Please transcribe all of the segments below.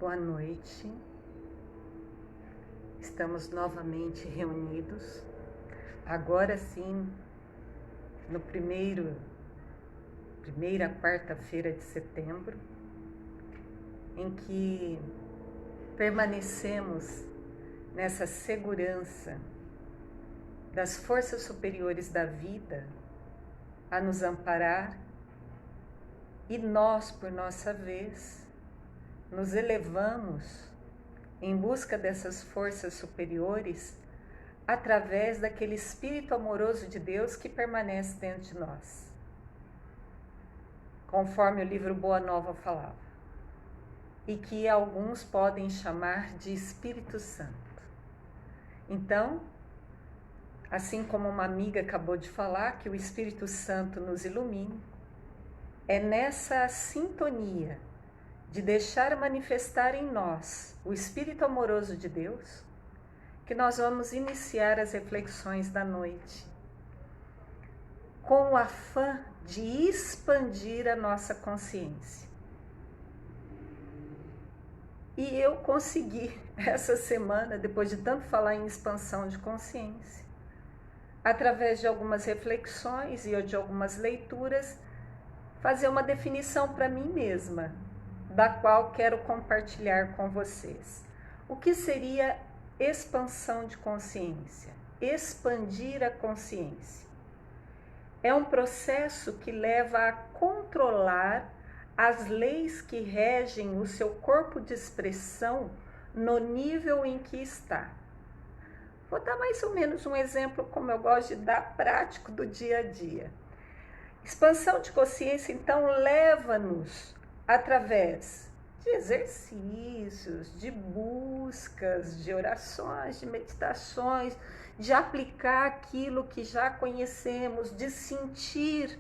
Boa noite. Estamos novamente reunidos, agora sim, no primeira quarta-feira de setembro, em que permanecemos nessa segurança das forças superiores da vida a nos amparar e nós, por nossa vez, nos elevamos em busca dessas forças superiores através daquele Espírito amoroso de Deus que permanece dentro de nós, conforme o livro Boa Nova falava, e que alguns podem chamar de Espírito Santo. Então, assim como uma amiga acabou de falar, que o Espírito Santo nos ilumine, é nessa sintonia de deixar manifestar em nós o Espírito amoroso de Deus, que nós vamos iniciar as reflexões da noite, com o afã de expandir a nossa consciência. E eu consegui, essa semana, depois de tanto falar em expansão de consciência, através de algumas reflexões e de algumas leituras, fazer uma definição para mim mesma, da qual quero compartilhar com vocês. O que seria expansão de consciência? Expandir a consciência. É um processo que leva a controlar as leis que regem o seu corpo de expressão no nível em que está. Vou dar mais ou menos um exemplo, como eu gosto de dar, prático do dia a dia. Expansão de consciência, então, leva-nos através de exercícios, de buscas, de orações, de meditações, de aplicar aquilo que já conhecemos, de sentir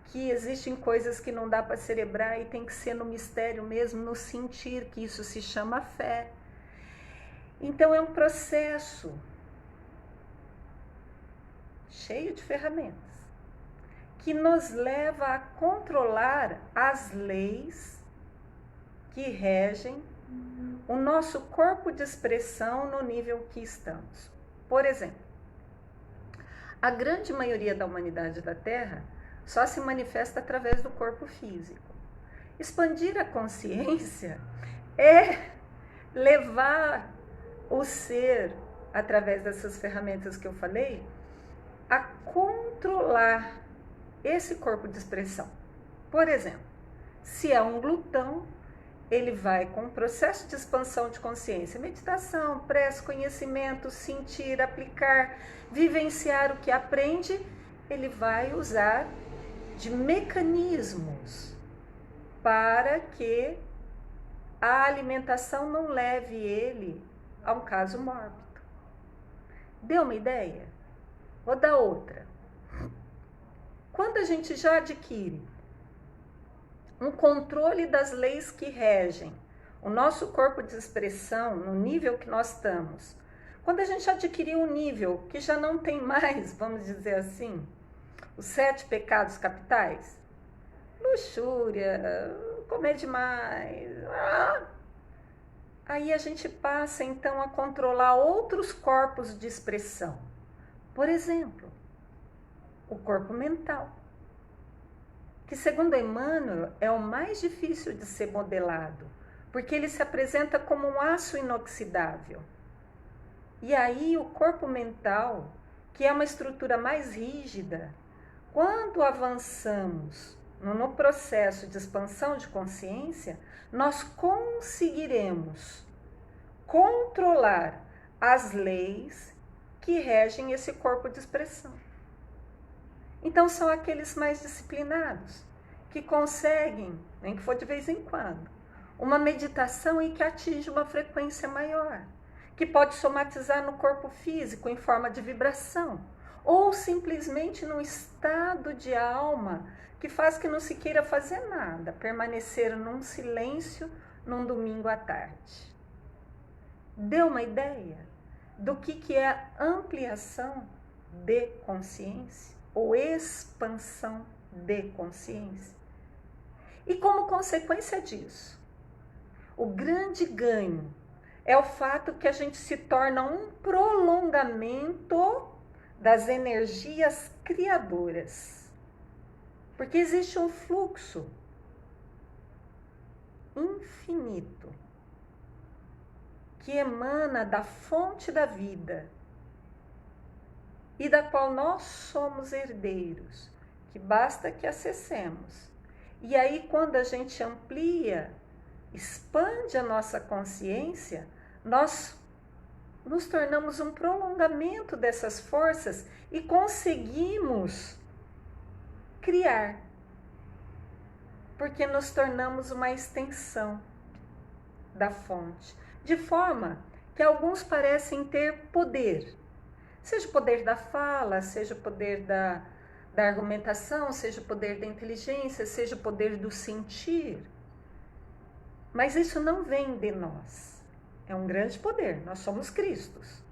que existem coisas que não dá para celebrar e tem que ser no mistério mesmo, no sentir, que isso se chama fé. Então é um processo cheio de ferramentas que nos leva a controlar as leis que regem o nosso corpo de expressão no nível que estamos. Por exemplo, a grande maioria da humanidade da Terra só se manifesta através do corpo físico. Expandir a consciência é levar o ser, através dessas ferramentas que eu falei, a controlar esse corpo de expressão. Por exemplo, se é um glutão, ele vai com um processo de expansão de consciência, meditação, prece, conhecimento, sentir, aplicar, vivenciar o que aprende, ele vai usar de mecanismos para que a alimentação não leve ele a um caso mórbido. Deu uma ideia? Vou dar outra. Quando a gente já adquire um controle das leis que regem o nosso corpo de expressão no nível que nós estamos, quando a gente adquiriu um nível que já não tem mais, vamos dizer assim, os 7 pecados capitais, luxúria, comer demais, aí a gente passa então a controlar outros corpos de expressão. Por exemplo, o corpo mental, que segundo Emmanuel é o mais difícil de ser modelado, porque ele se apresenta como um aço inoxidável. E aí o corpo mental, que é uma estrutura mais rígida, quando avançamos no processo de expansão de consciência, nós conseguiremos controlar as leis que regem esse corpo de expressão. Então são aqueles mais disciplinados, que conseguem, nem que for de vez em quando, uma meditação em que atinge uma frequência maior, que pode somatizar no corpo físico em forma de vibração, ou simplesmente num estado de alma que faz que não se queira fazer nada, permanecer num silêncio num domingo à tarde. Deu uma ideia do que é a ampliação de consciência? Ou expansão de consciência. E como consequência disso, O grande ganho é o fato que a gente se torna um prolongamento das energias criadoras. Porque existe um fluxo infinito que emana da fonte da vida e da qual nós somos herdeiros, que basta que acessemos. E aí, quando a gente amplia, expande a nossa consciência, nós nos tornamos um prolongamento dessas forças e conseguimos criar, porque nos tornamos uma extensão da fonte, de forma que alguns parecem ter poder, seja o poder da fala, seja o poder da argumentação, seja o poder da inteligência, seja o poder do sentir, mas isso não vem de nós. É um grande poder, nós somos Cristos.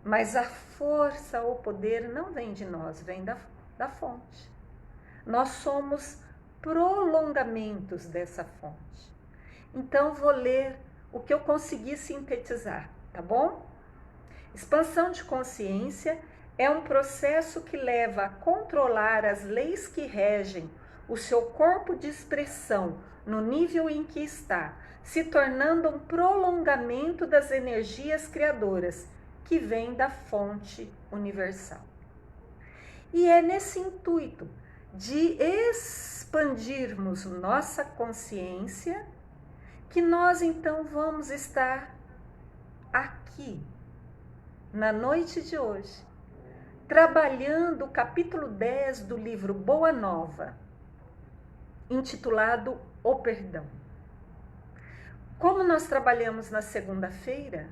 Mas a força ou poder não vem de nós, vem da fonte. Nós somos prolongamentos dessa fonte. Então, vou ler o que eu consegui sintetizar, tá bom? Expansão de consciência é um processo que leva a controlar as leis que regem o seu corpo de expressão no nível em que está, se tornando um prolongamento das energias criadoras que vêm da fonte universal. E é nesse intuito de expandirmos nossa consciência que nós então vamos estar aqui, na noite de hoje, trabalhando o capítulo 10 do livro Boa Nova, intitulado O Perdão. Como nós trabalhamos na segunda-feira,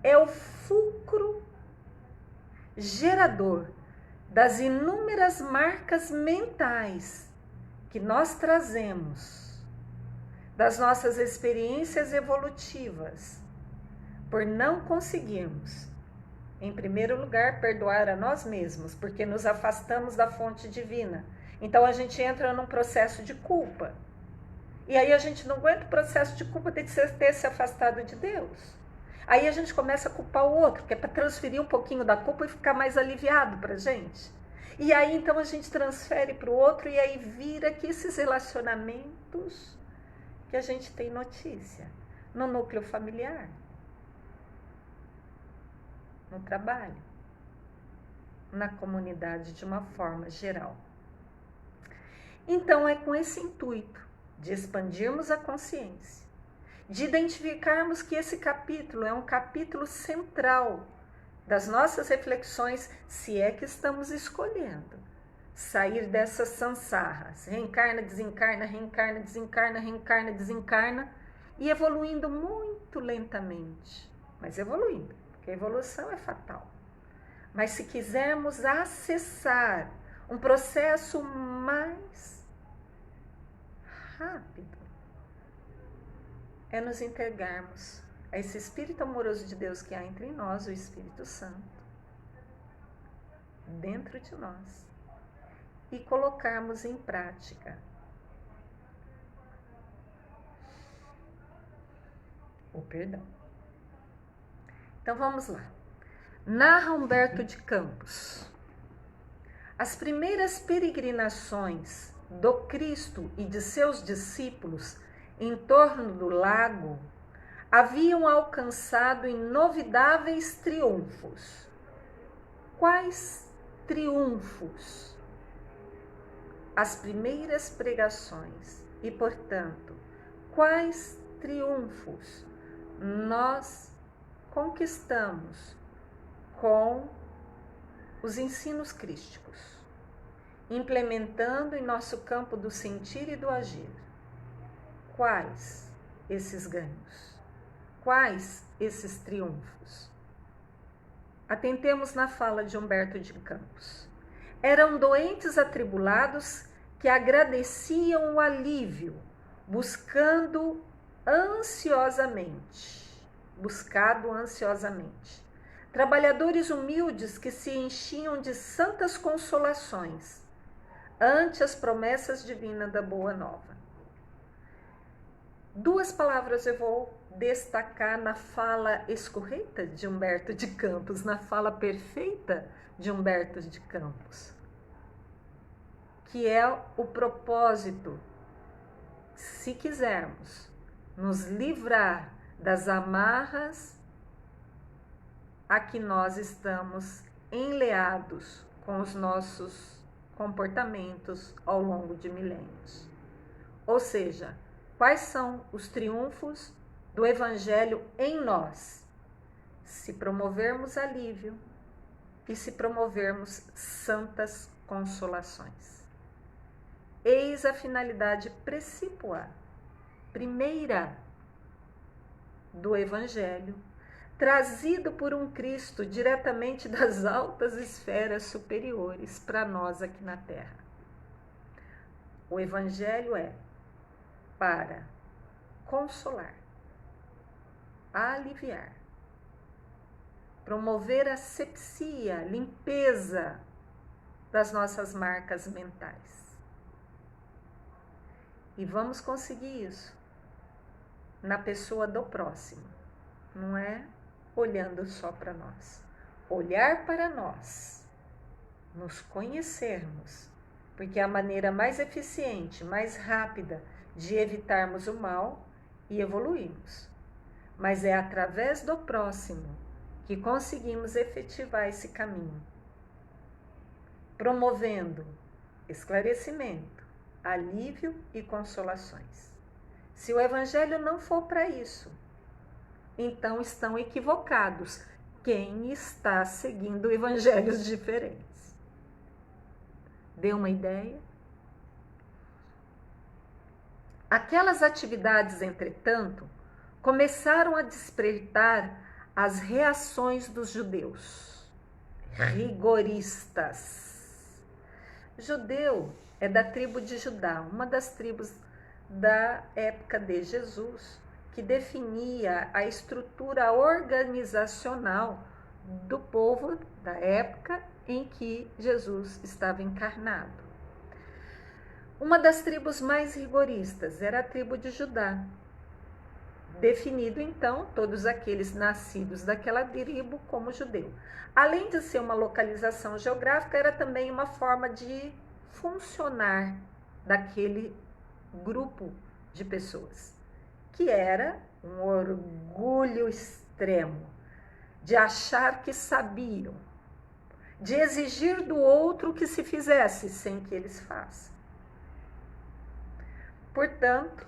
é o fulcro gerador das inúmeras marcas mentais que nós trazemos, das nossas experiências evolutivas, por não conseguirmos, em primeiro lugar, perdoar a nós mesmos, porque nos afastamos da fonte divina. Então a gente entra num processo de culpa. E aí a gente não aguenta o processo de culpa de ter se afastado de Deus. Aí a gente começa a culpar o outro, que é para transferir um pouquinho da culpa e ficar mais aliviado para a gente. E aí então a gente transfere para o outro e aí vira que esses relacionamentos que a gente tem notícia no núcleo familiar, no trabalho, na comunidade de uma forma geral. Então é com esse intuito de expandirmos a consciência, de identificarmos que esse capítulo é um capítulo central das nossas reflexões, se é que estamos escolhendo sair dessas sansarras, reencarna, desencarna, reencarna, desencarna, reencarna, desencarna, e evoluindo muito lentamente, mas evoluindo, porque a evolução é fatal. Mas se quisermos acessar um processo mais rápido, é nos entregarmos a esse Espírito amoroso de Deus que há entre nós, o Espírito Santo, dentro de nós, e colocarmos em prática o perdão. Então vamos lá. Narra Humberto de Campos. As primeiras peregrinações do Cristo e de seus discípulos em torno do lago haviam alcançado inovidáveis triunfos. Quais triunfos? As primeiras pregações e, portanto, quais triunfos nós conquistamos com os ensinos crísticos, implementando em nosso campo do sentir e do agir? Quais esses ganhos? Quais esses triunfos? Atentemos na fala de Humberto de Campos. Eram doentes atribulados que agradeciam o alívio, buscado ansiosamente. Trabalhadores humildes que se enchiam de santas consolações ante as promessas divinas da Boa Nova. 2 palavras eu vou destacar na fala escorreita de Humberto de Campos, na fala perfeita de Humberto de Campos, que é o propósito, se quisermos nos livrar das amarras a que nós estamos enleados com os nossos comportamentos ao longo de milênios. Ou seja, quais são os triunfos do Evangelho em nós? Se promovermos alívio e se promovermos santas consolações. Eis a finalidade precípua, primeira, do Evangelho, trazido por um Cristo diretamente das altas esferas superiores para nós aqui na Terra. O Evangelho é para consolar, aliviar, promover a asepsia, limpeza das nossas marcas mentais. E vamos conseguir isso na pessoa do próximo, não é olhando só para nós. Olhar para nós, nos conhecermos, porque é a maneira mais eficiente, mais rápida de evitarmos o mal e evoluirmos. Mas é através do próximo que conseguimos efetivar esse caminho, promovendo esclarecimento, alívio e consolações. Se o Evangelho não for para isso, então estão equivocados quem está seguindo evangelhos diferentes. Deu uma ideia? Aquelas atividades, entretanto, começaram a despertar as reações dos judeus, rigoristas. Judeu é da tribo de Judá, uma das tribos da época de Jesus, que definia a estrutura organizacional do povo da época em que Jesus estava encarnado. Uma das tribos mais rigoristas era a tribo de Judá, definido então todos aqueles nascidos daquela tribo como judeu. Além de ser uma localização geográfica, era também uma forma de funcionar daquele grupo de pessoas, que era um orgulho extremo, de achar que sabiam, de exigir do outro que se fizesse sem que eles façam. Portanto,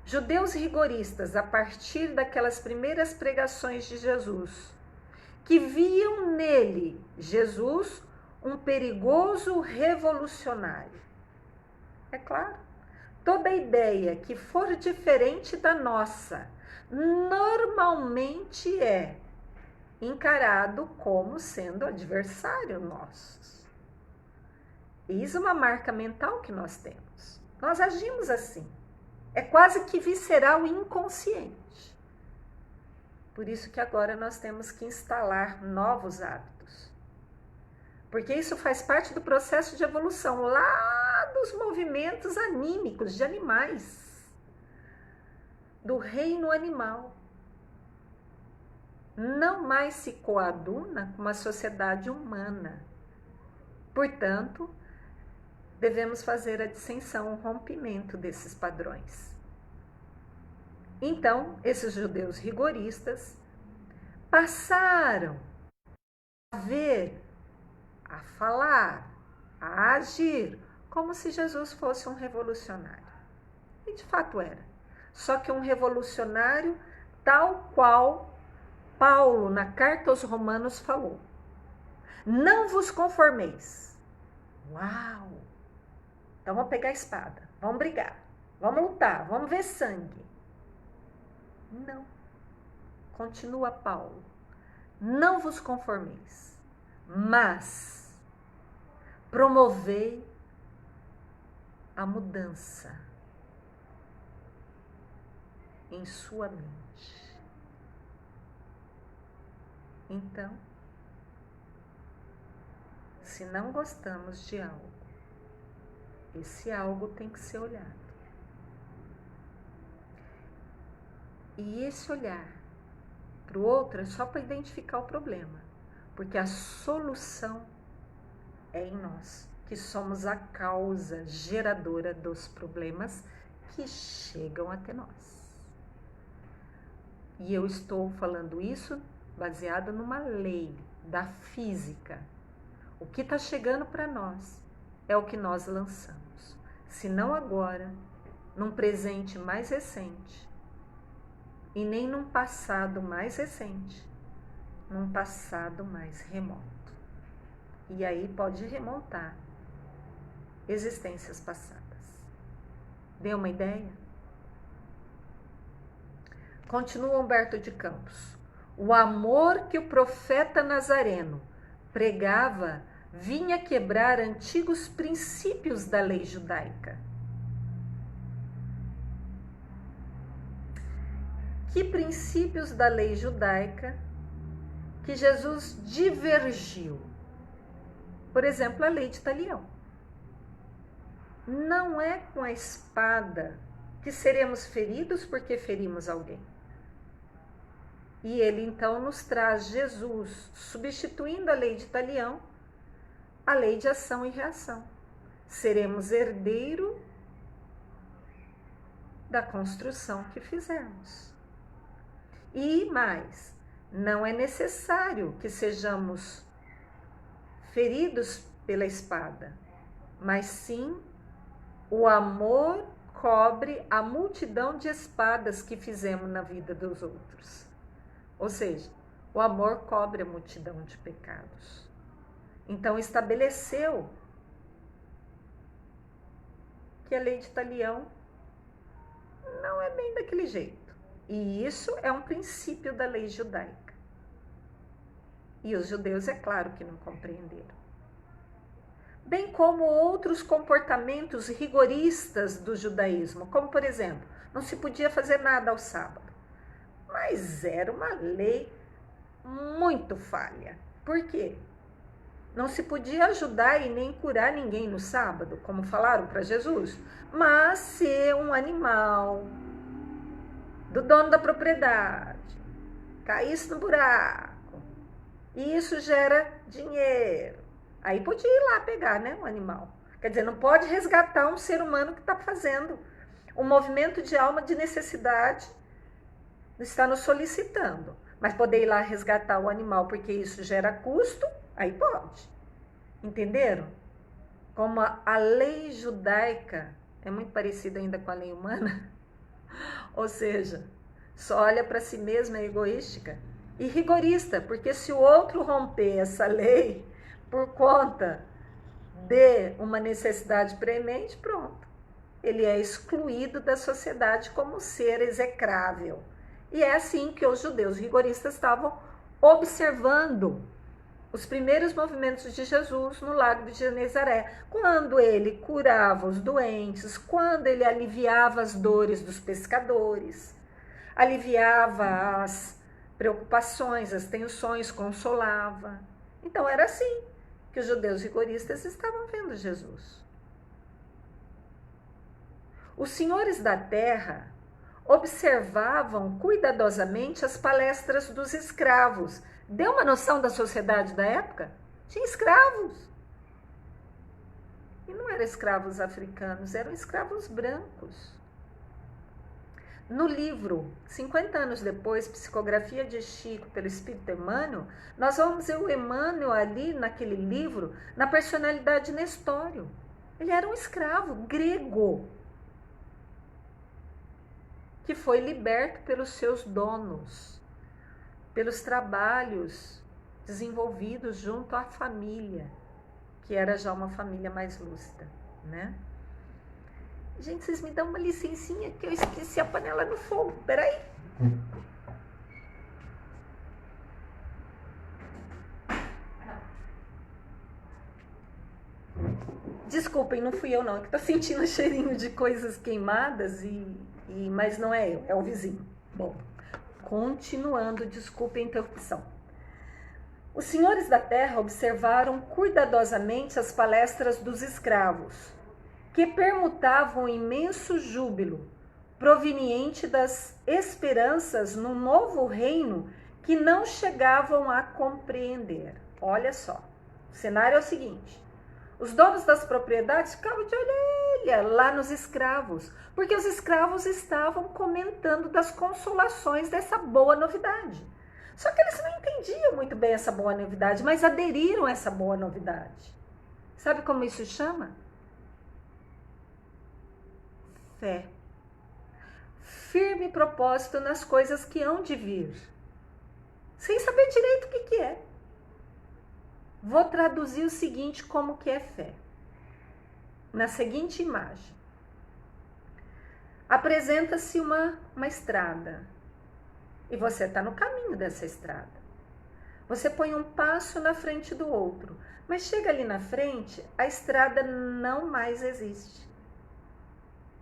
judeus rigoristas, a partir daquelas primeiras pregações de Jesus, que viam nele, Jesus, um perigoso revolucionário. É claro, toda ideia que for diferente da nossa, normalmente é encarado como sendo adversário nosso. Isso é uma marca mental que nós temos. Nós agimos assim. É quase que visceral e inconsciente. Por isso que agora nós temos que instalar novos hábitos. Porque isso faz parte do processo de evolução lá dos movimentos anímicos de animais, do reino animal. Não mais se coaduna com uma sociedade humana. Portanto, devemos fazer a dissensão, o rompimento desses padrões. Então, esses judeus rigoristas passaram a ver, a falar, a agir como se Jesus fosse um revolucionário. E de fato era. Só que um revolucionário tal qual Paulo, na carta aos Romanos, falou: não vos conformeis. Uau! Então vamos pegar a espada, vamos brigar, vamos lutar, vamos ver sangue. Não. Continua Paulo. Não vos conformeis, mas promovei a mudança em sua mente. Então, se não gostamos de algo, esse algo tem que ser olhado. E esse olhar para o outro é só para identificar o problema, porque a solução é em nós, que somos a causa geradora dos problemas que chegam até nós. E eu estou falando isso baseado numa lei da física. O que está chegando para nós é o que nós lançamos. Se não agora, num presente mais recente, e nem num passado mais recente, num passado mais remoto. E aí pode remontar existências passadas. Deu uma ideia? Continua Humberto de Campos. O amor que o profeta Nazareno pregava vinha quebrar antigos princípios da lei judaica. Que princípios da lei judaica que Jesus divergiu? Por exemplo, a lei de Talião. Não é com a espada que seremos feridos porque ferimos alguém. E ele então nos traz Jesus, substituindo a lei de Talião, a lei de ação e reação. Seremos herdeiro da construção que fizermos. E mais, não é necessário que sejamos feridos pela espada, mas sim o amor cobre a multidão de espadas que fizemos na vida dos outros. Ou seja, o amor cobre a multidão de pecados. Então estabeleceu que a lei de Talião não é bem daquele jeito. E isso é um princípio da lei judaica. E os judeus, é claro que não compreenderam. Bem como outros comportamentos rigoristas do judaísmo, como por exemplo, não se podia fazer nada ao sábado. Mas era uma lei muito falha. Por quê? Não se podia ajudar e nem curar ninguém no sábado, como falaram para Jesus, mas ser um animal do dono da propriedade caísse no buraco, e isso gera dinheiro. Aí podia ir lá pegar, né, um animal. Quer dizer, não pode resgatar um ser humano que está fazendo um movimento de alma de necessidade, está nos solicitando. Mas poder ir lá resgatar o animal porque isso gera custo, aí pode. Entenderam? Como a lei judaica é muito parecida ainda com a lei humana. Ou seja, só olha para si mesma, é egoística e rigorista, porque se o outro romper essa lei por conta de uma necessidade premente, pronto. Ele é excluído da sociedade como ser execrável. E é assim que os judeus rigoristas estavam observando os primeiros movimentos de Jesus no lago de Genezaré, quando ele curava os doentes, quando ele aliviava as dores dos pescadores, aliviava as preocupações, as tensões, consolava. Então era assim que os judeus rigoristas estavam vendo Jesus. Os senhores da terra observavam cuidadosamente as palestras dos escravos. Deu uma noção da sociedade da época? Tinha escravos. E não eram escravos africanos, eram escravos brancos. No livro, 50 anos depois, Psicografia de Chico pelo Espírito Emmanuel, nós vamos ver o Emmanuel ali naquele livro, na personalidade Nestório. Ele era um escravo grego, que foi liberto pelos seus donos, pelos trabalhos desenvolvidos junto à família, que era já uma família mais lúcida, né? Gente, vocês me dão uma licencinha que eu esqueci a panela no fogo, peraí. Desculpem, não fui eu não, é que tô sentindo cheirinho de coisas queimadas, mas não é eu, é o vizinho. Bom, continuando, desculpe a interrupção. Os senhores da terra observaram cuidadosamente as palestras dos escravos, que permutavam imenso júbilo proveniente das esperanças num novo reino que não chegavam a compreender. Olha só, o cenário é o seguinte: os donos das propriedades ficavam de orelha lá nos escravos, porque os escravos estavam comentando das consolações dessa boa novidade. Só que eles não entendiam muito bem essa boa novidade, mas aderiram a essa boa novidade. Sabe como isso chama? Fé. Firme propósito nas coisas que hão de vir, sem saber direito o que é. Vou traduzir o seguinte como que é fé. Na seguinte imagem. Apresenta-se uma estrada e você está no caminho dessa estrada. Você põe um passo na frente do outro, mas chega ali na frente, a estrada não mais existe.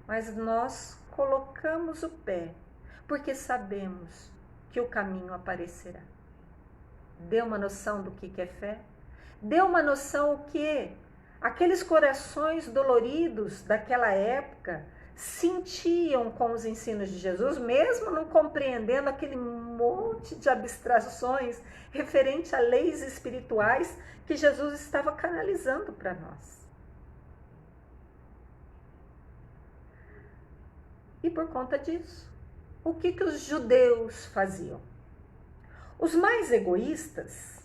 Mas nós colocamos o pé, porque sabemos que o caminho aparecerá. Deu uma noção do que é fé? Deu uma noção o que aqueles corações doloridos daquela época sentiam com os ensinos de Jesus, mesmo não compreendendo aquele monte de abstrações referente a leis espirituais que Jesus estava canalizando para nós. E por conta disso, o que os judeus faziam? Os mais egoístas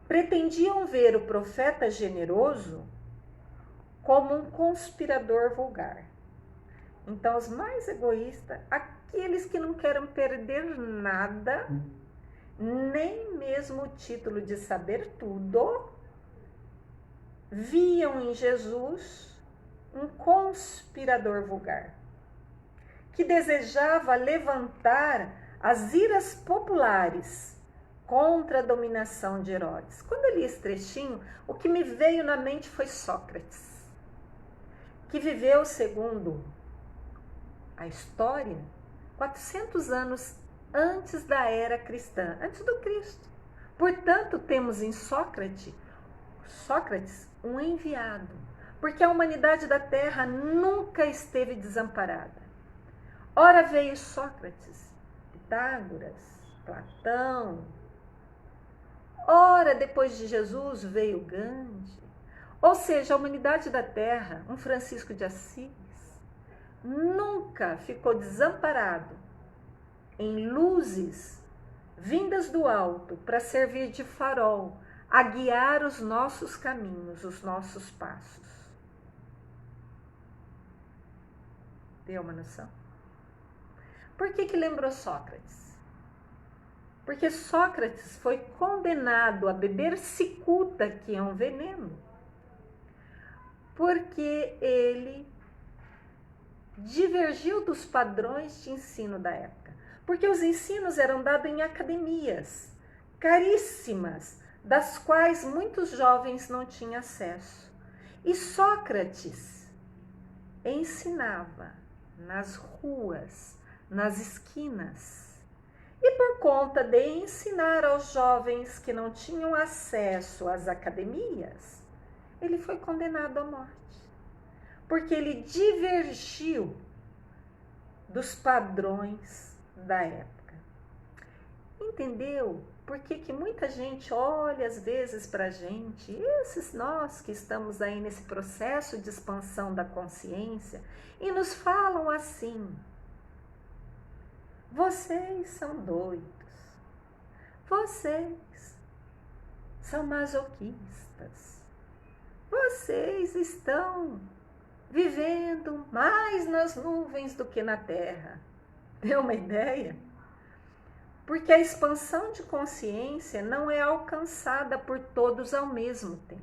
pretendiam ver o profeta generoso como um conspirador vulgar. Então, os mais egoístas, aqueles que não querem perder nada, nem mesmo o título de saber tudo, viam em Jesus um conspirador vulgar, que desejava levantar as iras populares contra a dominação de Herodes. Quando eu li esse trechinho, o que me veio na mente foi Sócrates, que viveu, segundo a história, 400 anos antes da era cristã, antes do Cristo. Portanto, temos em Sócrates um enviado, porque a humanidade da Terra nunca esteve desamparada. Ora veio Sócrates, Pitágoras, Platão. Ora, depois de Jesus, veio Gandhi. Ou seja, a humanidade da Terra, um Francisco de Assis, nunca ficou desamparado em luzes vindas do alto para servir de farol, a guiar os nossos caminhos, os nossos passos. Deu uma noção? Por que lembrou Sócrates? Porque Sócrates foi condenado a beber cicuta, que é um veneno, porque ele divergiu dos padrões de ensino da época. Porque os ensinos eram dados em academias caríssimas, das quais muitos jovens não tinham acesso. E Sócrates ensinava nas ruas, nas esquinas. E por conta de ensinar aos jovens que não tinham acesso às academias, ele foi condenado à morte. Porque ele divergiu dos padrões da época. Entendeu? Por que muita gente olha às vezes para a gente, esses nós que estamos aí nesse processo de expansão da consciência, e nos falam assim: vocês são doidos, vocês são masoquistas, vocês estão vivendo mais nas nuvens do que na terra. Deu uma ideia? Porque a expansão de consciência não é alcançada por todos ao mesmo tempo.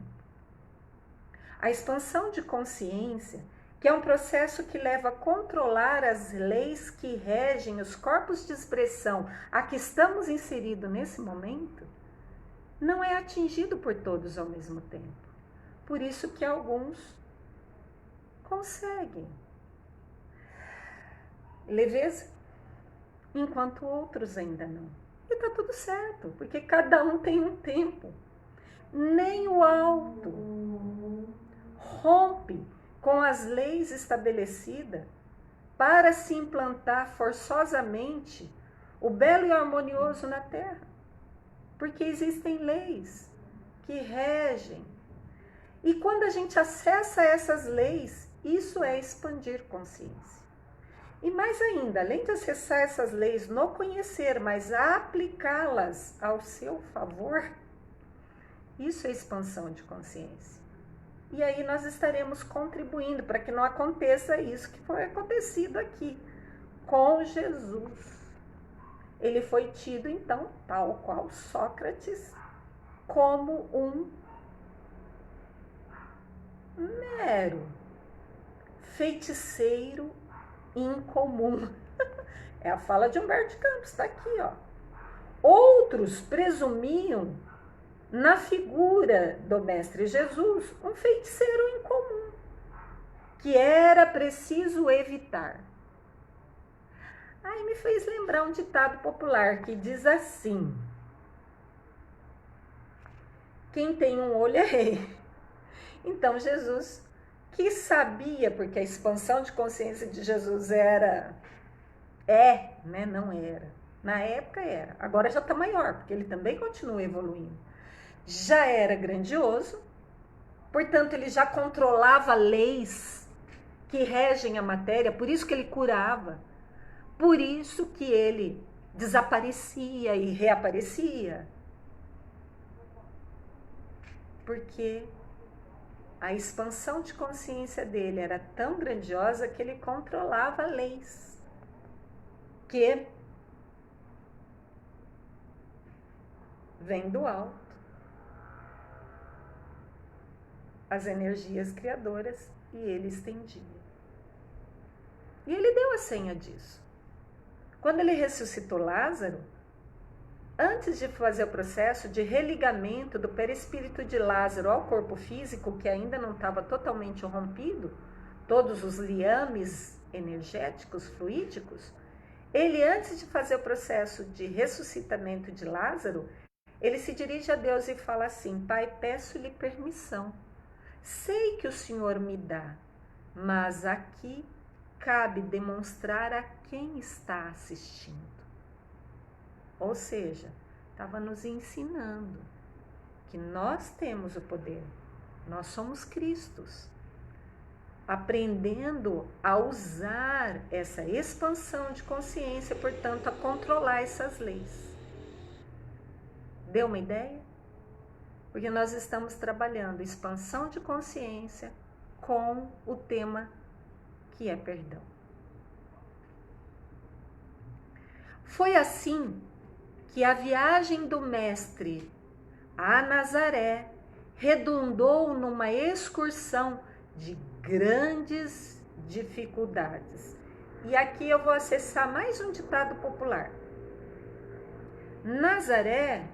A expansão de consciência, que é um processo que leva a controlar as leis que regem os corpos de expressão a que estamos inseridos nesse momento, não é atingido por todos ao mesmo tempo. Por isso que alguns conseguem leveza, enquanto outros ainda não. E tá tudo certo, porque cada um tem um tempo. Nem o alto rompe com as leis estabelecidas para se implantar forçosamente o belo e harmonioso na Terra. Porque existem leis que regem. E quando a gente acessa essas leis, isso é expandir consciência. E mais ainda, além de acessar essas leis no conhecer, mas aplicá-las ao seu favor, isso é expansão de consciência. E aí nós estaremos contribuindo para que não aconteça isso que foi acontecido aqui com Jesus. Ele foi tido, então, tal qual Sócrates, como um mero feiticeiro incomum. É a fala de Humberto de Campos, está aqui, ó. Outros presumiam na figura do Mestre Jesus um feiticeiro incomum, que era preciso evitar. Aí me fez lembrar um ditado popular que diz assim: quem tem um olho é rei. Então Jesus, que sabia, porque a expansão de consciência de Jesus não era. Na época era, agora já está maior, porque ele também continua evoluindo. Já era grandioso, portanto ele já controlava leis que regem a matéria, por isso que ele curava, por isso que ele desaparecia e reaparecia. Porque a expansão de consciência dele era tão grandiosa que ele controlava leis que vêm do alto. As energias criadoras, e ele estendia. E ele deu a senha disso. Quando ele ressuscitou Lázaro, antes de fazer o processo de religamento do perispírito de Lázaro ao corpo físico, que ainda não estava totalmente rompido, todos os liames energéticos, fluídicos, ele, antes de fazer o processo de ressuscitamento de Lázaro, ele se dirige a Deus e fala assim: Pai, peço-lhe permissão. Sei que o Senhor me dá, mas aqui cabe demonstrar a quem está assistindo. Ou seja, estava nos ensinando que nós temos o poder, nós somos Cristos, aprendendo a usar essa expansão de consciência, portanto, a controlar essas leis. Deu uma ideia? Porque nós estamos trabalhando expansão de consciência com o tema que é perdão. Foi assim que a viagem do Mestre a Nazaré redundou numa excursão de grandes dificuldades. E aqui eu vou acessar mais um ditado popular. Nazaré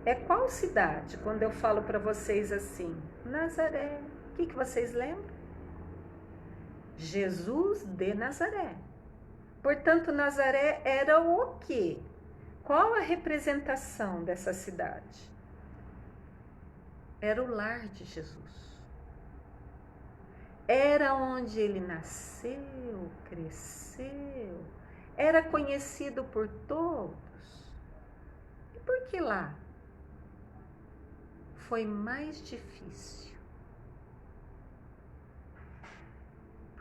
é qual cidade? Quando eu falo para vocês assim, Nazaré, o que vocês lembram? Jesus de Nazaré. Portanto, Nazaré era o quê? Qual a representação dessa cidade? Era o lar de Jesus. Era onde ele nasceu, cresceu, era conhecido por todos. E por que lá foi mais difícil?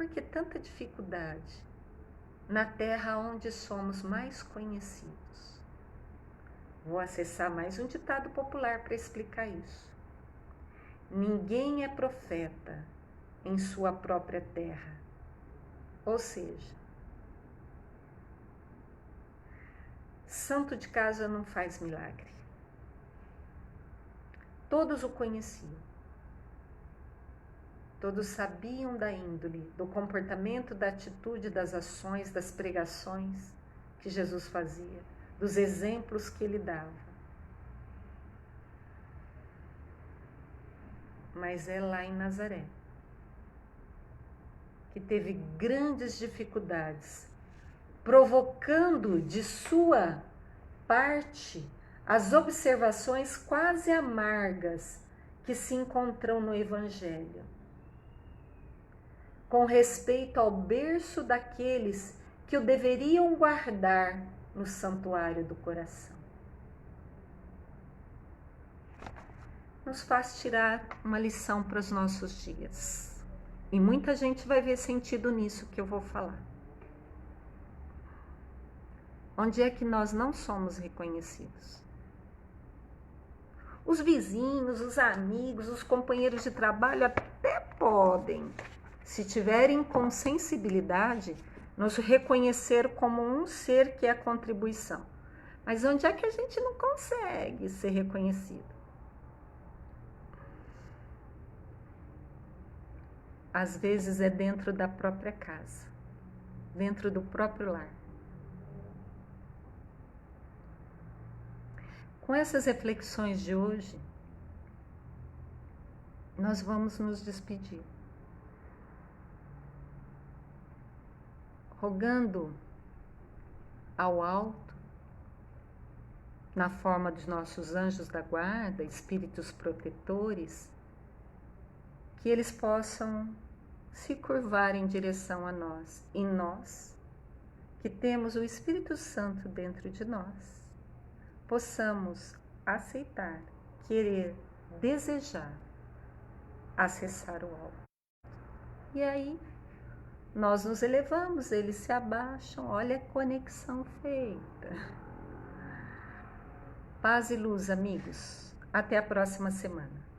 Por que tanta dificuldade na terra onde somos mais conhecidos? Vou acessar mais um ditado popular para explicar isso. Ninguém é profeta em sua própria terra. Ou seja, santo de casa não faz milagre. Todos o conheciam. Todos sabiam da índole, do comportamento, da atitude, das ações, das pregações que Jesus fazia, dos exemplos que ele dava. Mas é lá em Nazaré que teve grandes dificuldades, provocando de sua parte as observações quase amargas que se encontram no Evangelho. com respeito ao berço daqueles que o deveriam guardar no santuário do coração. Nos faz tirar uma lição para os nossos dias. E muita gente vai ver sentido nisso que eu vou falar. Onde é que nós não somos reconhecidos? Os vizinhos, os amigos, os companheiros de trabalho até podem, se tiverem com sensibilidade, nos reconhecer como um ser que é contribuição. Mas onde é que a gente não consegue ser reconhecido? Às vezes é dentro da própria casa, dentro do próprio lar. Com essas reflexões de hoje, nós vamos nos despedir, rogando ao alto, na forma dos nossos anjos da guarda, espíritos protetores, que eles possam se curvar em direção a nós, e nós, que temos o Espírito Santo dentro de nós, possamos aceitar, querer, desejar acessar o alto. E aí, nós nos elevamos, eles se abaixam, olha a conexão feita. Paz e luz, amigos. Até a próxima semana.